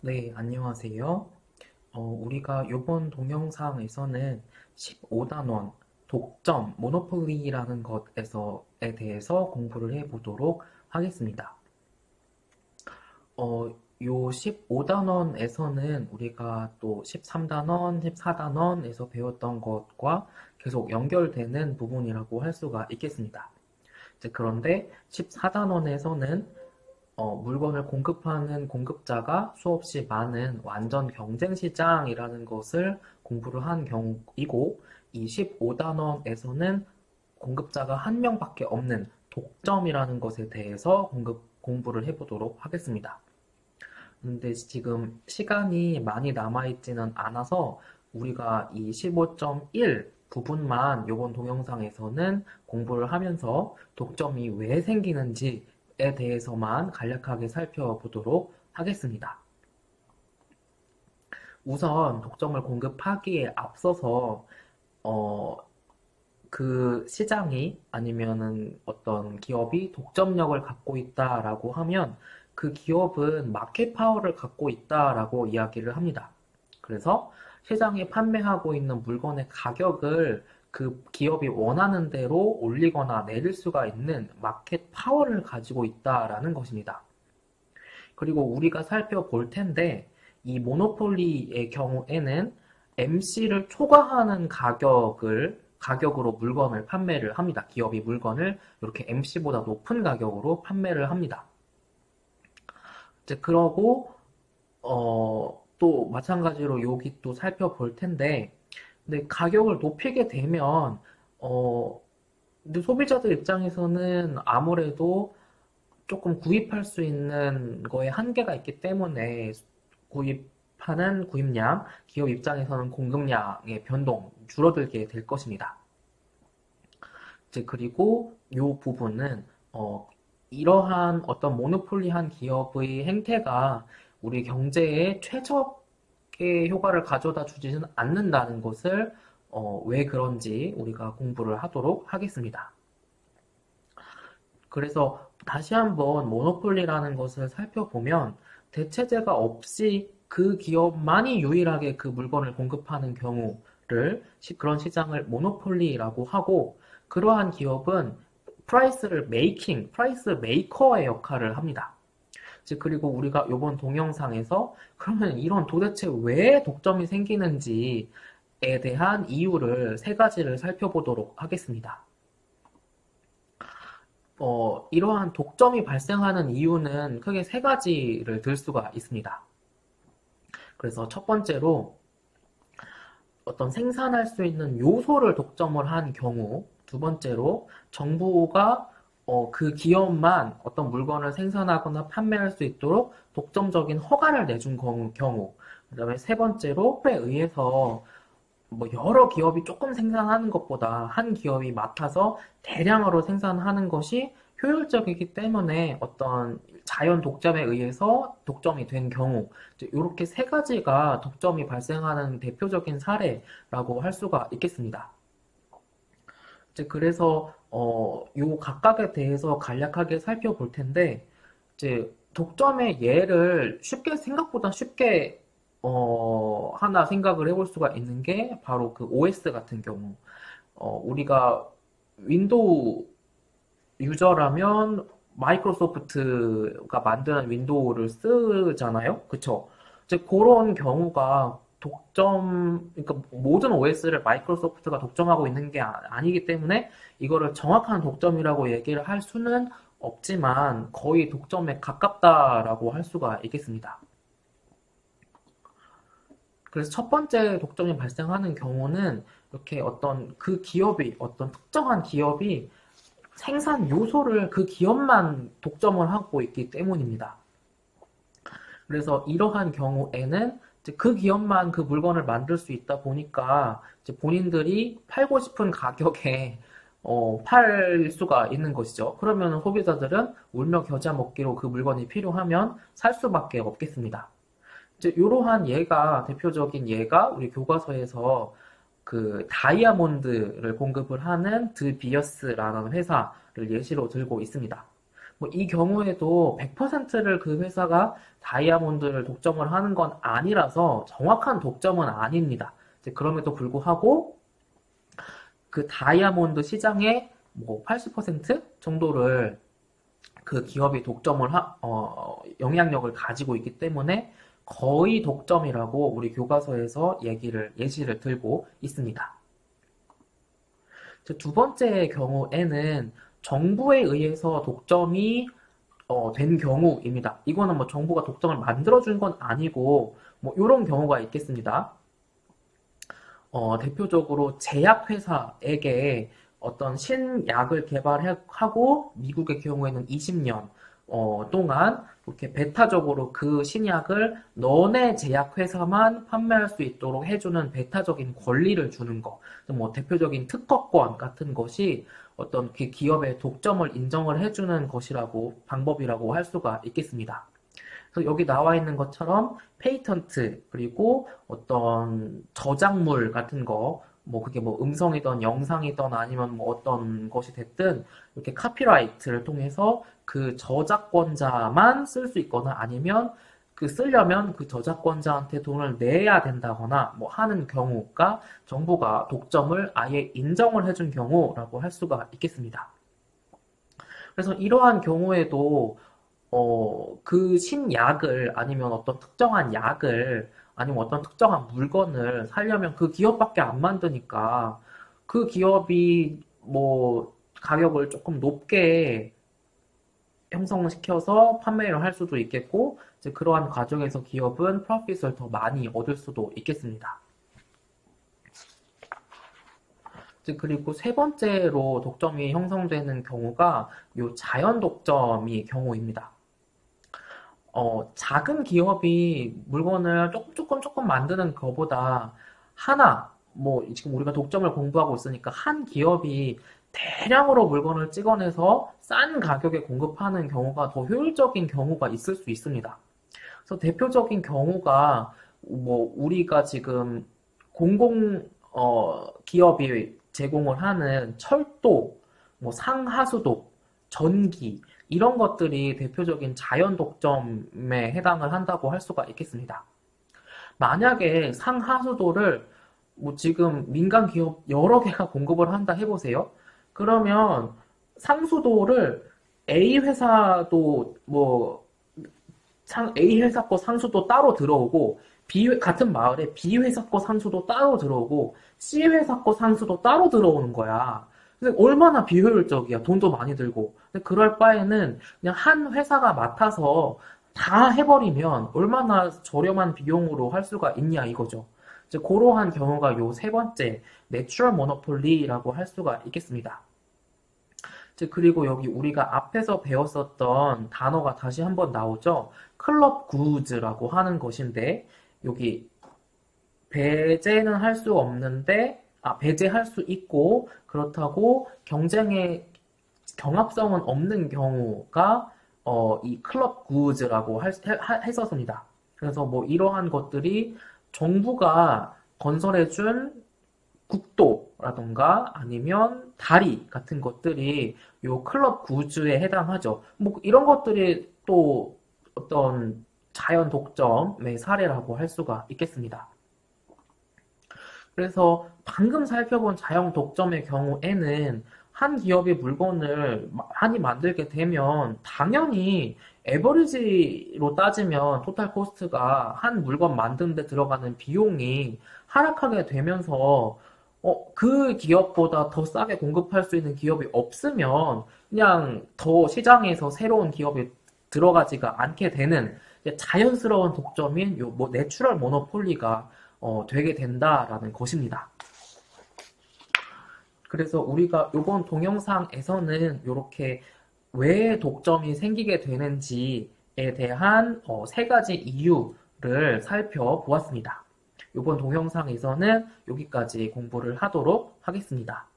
네, 안녕하세요. 우리가 이번 동영상에서는 15단원 독점, 모노폴리라는 것에 대해서 공부를 해보도록 하겠습니다. 요 15단원에서는 우리가 또 13단원, 14단원에서 배웠던 것과 계속 연결되는 부분이라고 할 수가 있겠습니다. 그런데 14단원에서는 물건을 공급하는 공급자가 수없이 많은 완전 경쟁 시장이라는 것을 공부를 한 경우이고, 이 15단원에서는 공급자가 한 명밖에 없는 독점이라는 것에 대해서 공부를 해보도록 하겠습니다. 근데 지금 시간이 많이 남아있지는 않아서 우리가 이 15.1 부분만 이번 동영상에서는 공부를 하면서 독점이 왜 생기는지에 대해서만 간략하게 살펴보도록 하겠습니다. 우선 독점을 공급하기에 앞서서 어, 그 시장이 아니면은 어떤 기업이 독점력을 갖고 있다라고 하면 그 기업은 마켓 파워를 갖고 있다라고 이야기를 합니다. 그래서 시장에 판매하고 있는 물건의 가격을 그 기업이 원하는 대로 올리거나 내릴 수가 있는 마켓 파워를 가지고 있다라는 것입니다. 그리고 우리가 살펴볼 텐데 이 모노폴리의 경우에는 MC를 초과하는 가격으로 물건을 판매를 합니다. 기업이 물건을 이렇게 MC보다 높은 가격으로 판매를 합니다. 이제 그러고 또 마찬가지로 여기 또 살펴볼 텐데, 근데 가격을 높이게 되면 근데 소비자들 입장에서는 아무래도 조금 구입할 수 있는 거에 한계가 있기 때문에 구입하는 구입량, 기업 입장에서는 공급량의 변동, 줄어들게 될 것입니다. 이제 그리고 이 부분은 이러한 어떤 모노폴리한 기업의 행태가 우리 경제에 최적의 효과를 가져다 주지는 않는다는 것을 왜 그런지 우리가 공부를 하도록 하겠습니다. 그래서 다시 한번 모노폴리라는 것을 살펴보면 대체제가 없이 그 기업만이 유일하게 그 물건을 공급하는 경우를 그런 시장을 모노폴리라고 하고, 그러한 기업은 프라이스 메이커의 역할을 합니다. 그리고 우리가 이번 동영상에서 그러면 이런 도대체 왜 독점이 생기는지에 대한 이유를 세 가지를 살펴보도록 하겠습니다. 이러한 독점이 발생하는 이유는 크게 세 가지를 들 수가 있습니다. 그래서 첫 번째로 어떤 생산할 수 있는 요소를 독점을 한 경우, 두 번째로 정부가 그 기업만 어떤 물건을 생산하거나 판매할 수 있도록 독점적인 허가를 내준 경우, 그 다음에 세 번째로 에 의해서 뭐 여러 기업이 조금 생산하는 것보다 한 기업이 맡아서 대량으로 생산하는 것이 효율적이기 때문에 어떤 자연 독점에 의해서 독점이 된 경우, 이렇게 세 가지가 독점이 발생하는 대표적인 사례라고 할 수가 있겠습니다. 그래서 요 각각에 대해서 간략하게 살펴볼 텐데, 이제 독점의 예를 생각보다 쉽게 하나 생각을 해볼 수가 있는 게 바로 그 OS 같은 경우. 우리가 윈도우 유저라면 마이크로소프트가 만드는 윈도우를 쓰잖아요. 그쵸? 이제 그런 경우가 그러니까 모든 OS를 마이크로소프트가 독점하고 있는 게 아니기 때문에 이거를 정확한 독점이라고 얘기를 할 수는 없지만 거의 독점에 가깝다라고 할 수가 있겠습니다. 그래서 첫 번째 독점이 발생하는 경우는 이렇게 어떤 특정한 기업이 생산 요소를 그 기업만 독점을 하고 있기 때문입니다. 그래서 이러한 경우에는 이제 그 기업만 그 물건을 만들 수 있다 보니까 이제 본인들이 팔고 싶은 가격에 팔 수가 있는 것이죠. 그러면 소비자들은 울며 겨자 먹기로 그 물건이 필요하면 살 수밖에 없겠습니다. 이제 이러한 대표적인 예가 우리 교과서에서 그 다이아몬드를 공급을 하는 드비어스라는 회사를 예시로 들고 있습니다. 뭐 이 경우에도 100%를 그 회사가 다이아몬드를 독점을 하는 건 아니라서 정확한 독점은 아닙니다. 이제 그럼에도 불구하고 그 다이아몬드 시장의 뭐 80% 정도를 그 기업이 영향력을 가지고 있기 때문에 거의 독점이라고 우리 교과서에서 예시를 들고 있습니다. 두 번째 경우에는 정부에 의해서 독점이 된 경우입니다. 이거는 뭐 정부가 독점을 만들어준 건 아니고 뭐 이런 경우가 있겠습니다. 대표적으로 제약회사에게 어떤 신약을 개발하고 미국의 경우에는 20년 동안 이렇게 배타적으로 그 신약을 너네 제약회사만 판매할 수 있도록 해주는 배타적인 권리를 주는 거, 뭐 대표적인 특허권 같은 것이 어떤 그 기업의 독점을 인정을 해주는 방법이라고 할 수가 있겠습니다. 그래서 여기 나와 있는 것처럼 페이턴트 그리고 어떤 저작물 같은 거, 뭐 그게 뭐 음성이든 영상이든 아니면 뭐 어떤 것이 됐든 이렇게 카피라이트를 통해서 그 저작권자만 쓸 수 있거나 아니면 그 쓰려면 그 저작권자한테 돈을 내야 된다거나 뭐 하는 경우가 정부가 독점을 아예 인정을 해준 경우라고 할 수가 있겠습니다. 그래서 이러한 경우에도 그 신약을 아니면 어떤 특정한 약을 아니면 어떤 특정한 물건을 사려면 그 기업밖에 안 만드니까 그 기업이 뭐 가격을 조금 높게 형성시켜서 판매를 할 수도 있겠고 이제 그러한 과정에서 기업은 프로핏을 더 많이 얻을 수도 있겠습니다. 그리고 세 번째로 독점이 형성되는 경우가 요 자연 독점이 경우입니다. 작은 기업이 물건을 조금 만드는 것보다 뭐 지금 우리가 독점을 공부하고 있으니까 한 기업이 대량으로 물건을 찍어내서 싼 가격에 공급하는 경우가 더 효율적인 경우가 있을 수 있습니다. 그래서 대표적인 경우가 뭐 우리가 지금 기업이 제공을 하는 철도, 뭐 상하수도, 전기 이런 것들이 대표적인 자연 독점에 해당을 한다고 할 수가 있겠습니다. 만약에 상하수도를 뭐 지금 민간 기업 여러 개가 공급을 한다 해보세요. 그러면 상수도를 A 회사도 A 회사 거 상수도 따로 들어오고 같은 마을에 B 회사 거 상수도 따로 들어오고 C 회사 거 상수도 따로 들어오는 거야. 근데 얼마나 비효율적이야. 돈도 많이 들고. 근데 그럴 바에는 그냥 한 회사가 맡아서 다 해버리면 얼마나 저렴한 비용으로 할 수가 있냐 이거죠. 이제 그러한 경우가 요 세 번째 내추럴 모노폴리라고 할 수가 있겠습니다. 그리고 여기 우리가 앞에서 배웠었던 단어가 다시 한번 나오죠. 클럽 구즈라고 하는 것인데 여기 배제는 할 수 없는데 배제할 수 있고 그렇다고 경쟁의 경합성은 없는 경우가 이 클럽 구즈라고 했었습니다. 그래서 뭐 이러한 것들이 정부가 건설해준 국도라던가 아니면 다리 같은 것들이 요 클럽 구즈에 해당하죠. 뭐 이런 것들이 또 어떤 자연 독점의 사례라고 할 수가 있겠습니다. 그래서 방금 살펴본 자연 독점의 경우에는 한 기업이 물건을 많이 만들게 되면 당연히 에버리지로 따지면 토탈 코스트가 한 물건 만드는 데 들어가는 비용이 하락하게 되면서 그 기업보다 더 싸게 공급할 수 있는 기업이 없으면 그냥 더 시장에서 새로운 기업이 들어가지가 않게 되는 자연스러운 독점인 내추럴 모노폴리가 되게 된다라는 것입니다. 그래서 우리가 이번 동영상에서는 이렇게 왜 독점이 생기게 되는지에 대한 세 가지 이유를 살펴보았습니다. 이번 동영상에서는 여기까지 공부를 하도록 하겠습니다.